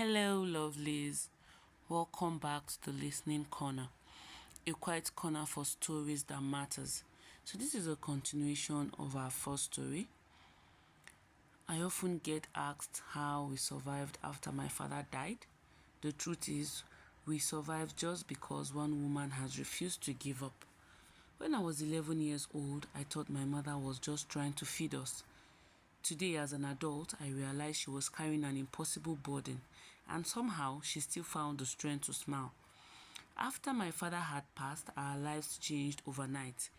Hello, lovelies. Welcome back to the Listening Corner, a quiet corner for stories that matters. So this is a continuation of our first story. I often get asked how we survived after my father died. The truth is, we survived just because one woman has refused to give up. When I was 11 years old, I thought my mother was just trying to feed us. Today, as an adult, I realized she was carrying an impossible burden, and somehow she still found the strength to smile. After my father had passed, our lives changed overnight.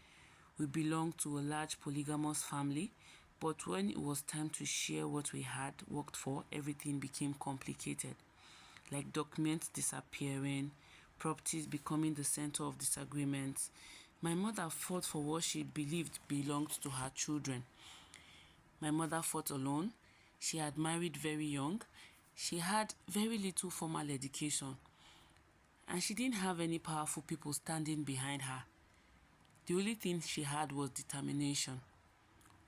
We belonged to a large polygamous family, but when it was time to share what we had worked for, everything became complicated. Like documents disappearing, properties becoming the center of disagreements. My mother fought for what she believed belonged to her children. My mother fought alone. She had married very young. She had very little formal education. And she didn't have any powerful people standing behind her. The only thing she had was determination.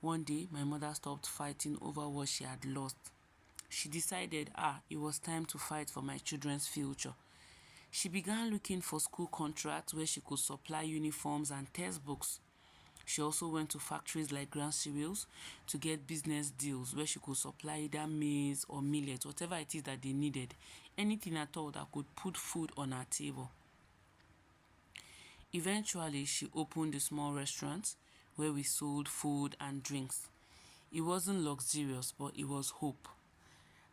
One day, my mother stopped fighting over what she had lost. She decided, it was time to fight for my children's future. She began looking for school contracts where she could supply uniforms and textbooks. She also went to factories like Grand Cereals to get business deals where she could supply either maize or millet, whatever it is that they needed, anything at all that could put food on her table. Eventually, she opened a small restaurant where we sold food and drinks. It wasn't luxurious, but it was hope.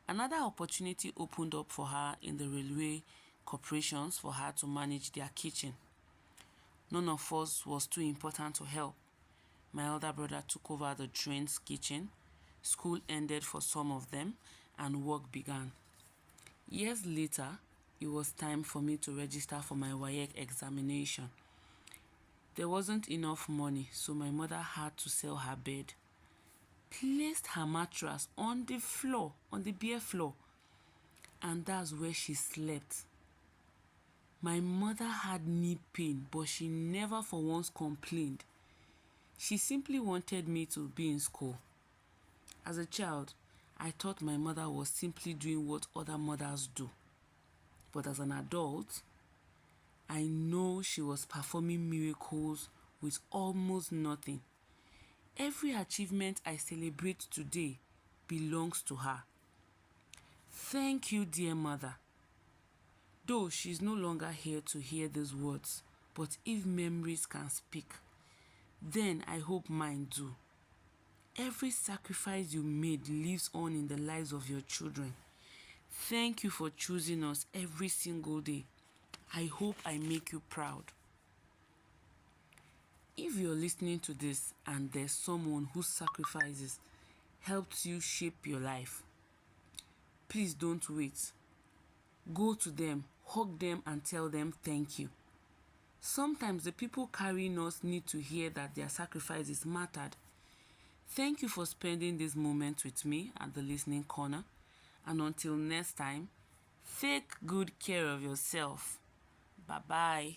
Another opportunity opened up for her in the railway corporations for her to manage their kitchen. None of us was too important to help. My older brother took over the train's kitchen. School ended for some of them, and work began. Years later, it was time for me to register for my WAEC examination. There wasn't enough money, so my mother had to sell her bed, placed her mattress on the floor, on the bare floor, and that's where she slept. My mother had knee pain, but she never for once complained. She simply wanted me to be in school. As a child, I thought my mother was simply doing what other mothers do. But as an adult, I know she was performing miracles with almost nothing. Every achievement I celebrate today belongs to her. Thank you, dear mother. Though she's no longer here to hear these words, but if memories can speak, then I hope mine do. Every sacrifice you made lives on in the lives of your children. Thank you for choosing us every single day. I hope I make you proud. If you're listening to this and there's someone whose sacrifices helped you shape your life, please don't wait. Go to them, hug them, and tell them thank you. Sometimes the people carrying us need to hear that their sacrifices mattered. Thank you for spending this moment with me at the Listening Corner. And until next time, take good care of yourself. Bye-bye.